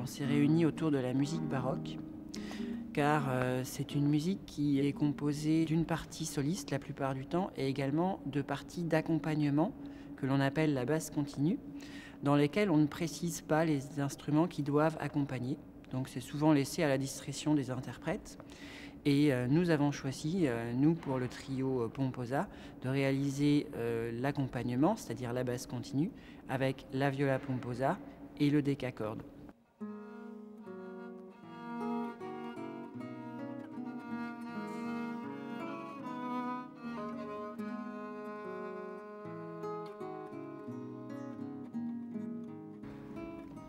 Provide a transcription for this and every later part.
On s'est réunis autour de la musique baroque, car c'est une musique qui est composée d'une partie soliste la plupart du temps et également de parties d'accompagnement que l'on appelle la basse continue, dans lesquelles on ne précise pas les instruments qui doivent accompagner. Donc c'est souvent laissé à la discrétion des interprètes. Et nous avons choisi, nous pour le trio Pomposa, de réaliser l'accompagnement, c'est-à-dire la basse continue, avec la viola pomposa et le décacorde.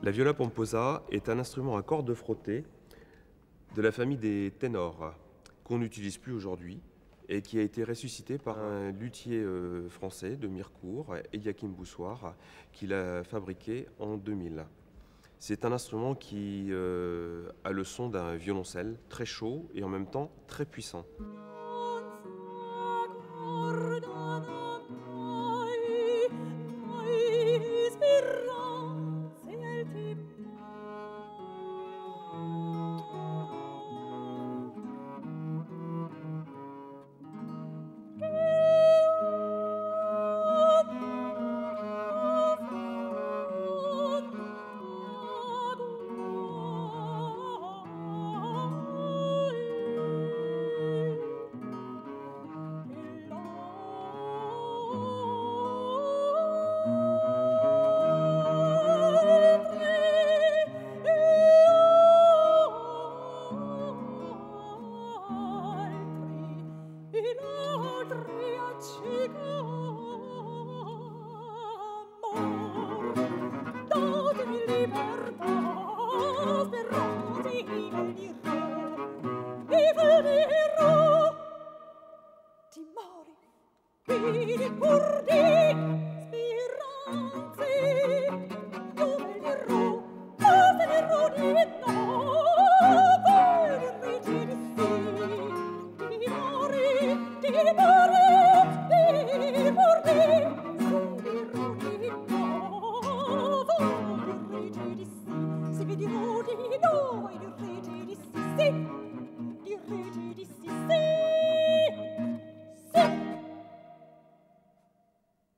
La viola pomposa est un instrument à cordes frottées de la famille des ténors, qu'on n'utilise plus aujourd'hui et qui a été ressuscité par un luthier français de Mirecourt, Eliakim Boussoir, qui l'a fabriqué en 2000. C'est un instrument qui a le son d'un violoncelle très chaud et en même temps très puissant.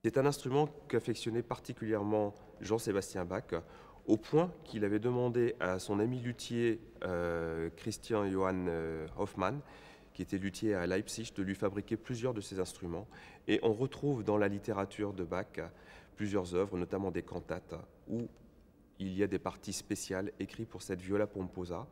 C'est un instrument qu'affectionnait particulièrement Jean-Sébastien Bach, au point qu'il avait demandé à son ami luthier Christian Johann Hoffmann, qui était luthier à Leipzig, de lui fabriquer plusieurs de ses instruments. Et on retrouve dans la littérature de Bach plusieurs œuvres, notamment des cantates, où il y a des parties spéciales écrites pour cette viola pomposa.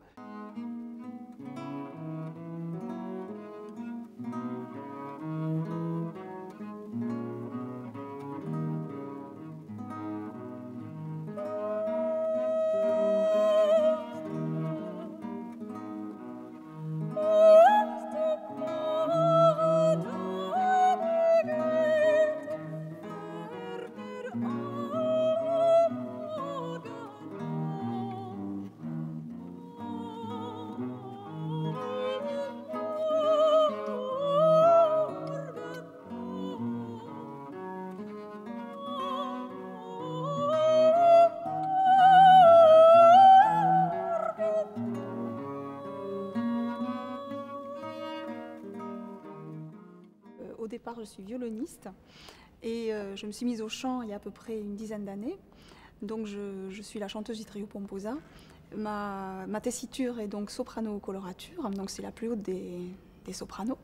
Au départ, je suis violoniste et je me suis mise au chant il y a à peu près une dizaine d'années. Donc je suis la chanteuse du trio Pomposa. Ma tessiture est donc soprano colorature, donc c'est la plus haute des sopranos.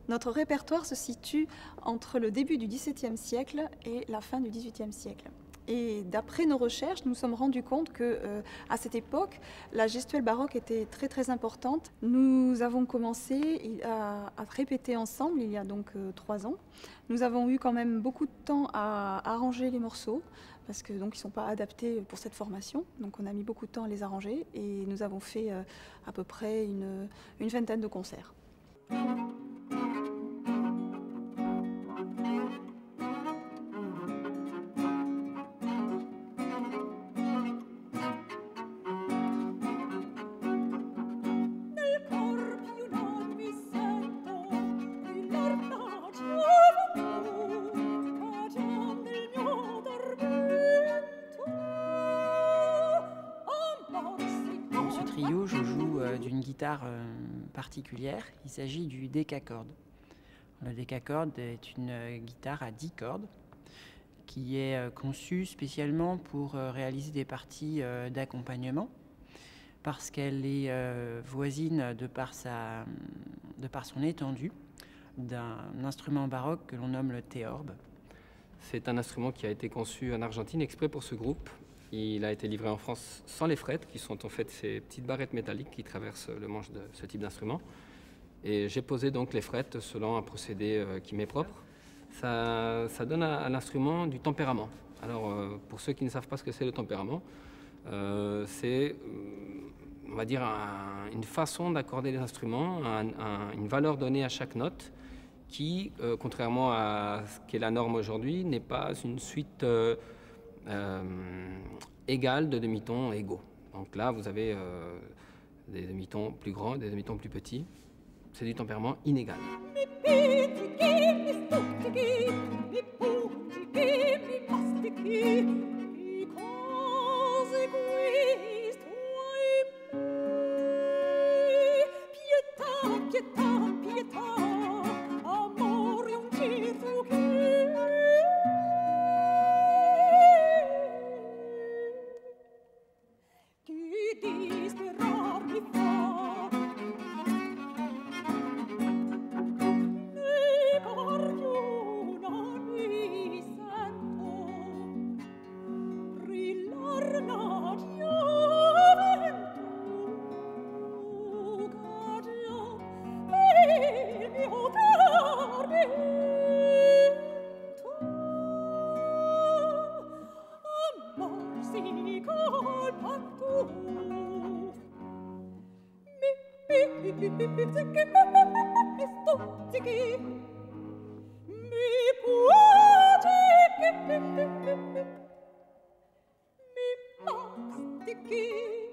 Notre répertoire se situe entre le début du XVIIe siècle et la fin du XVIIIe siècle. Et d'après nos recherches, nous nous sommes rendus compte qu'à cette époque, la gestuelle baroque était très très importante. Nous avons commencé à répéter ensemble il y a donc 3 ans. Nous avons eu quand même beaucoup de temps à arranger les morceaux parce que donc ils ne sont pas adaptés pour cette formation. Donc on a mis beaucoup de temps à les arranger et nous avons fait à peu près une vingtaine de concerts. Trio, je joue d'une guitare particulière. Il s'agit du décacorde. Le décacorde est une guitare à 10 cordes qui est conçue spécialement pour réaliser des parties d'accompagnement parce qu'elle est voisine de par son étendue d'un instrument baroque que l'on nomme le théorbe. C'est un instrument qui a été conçu en Argentine exprès pour ce groupe. Il a été livré en France sans les frettes, qui sont en fait ces petites barrettes métalliques qui traversent le manche de ce type d'instrument. Et j'ai posé donc les frettes selon un procédé qui m'est propre. Ça donne à l'instrument du tempérament. Alors, pour ceux qui ne savent pas ce que c'est le tempérament, c'est, on va dire, une façon d'accorder les instruments, une valeur donnée à chaque note qui, contrairement à ce qu'est la norme aujourd'hui, n'est pas une suite égale de demi-tons égaux. Donc là, vous avez des demi-tons plus grands, des demi-tons plus petits. C'est du tempérament inégal. Mi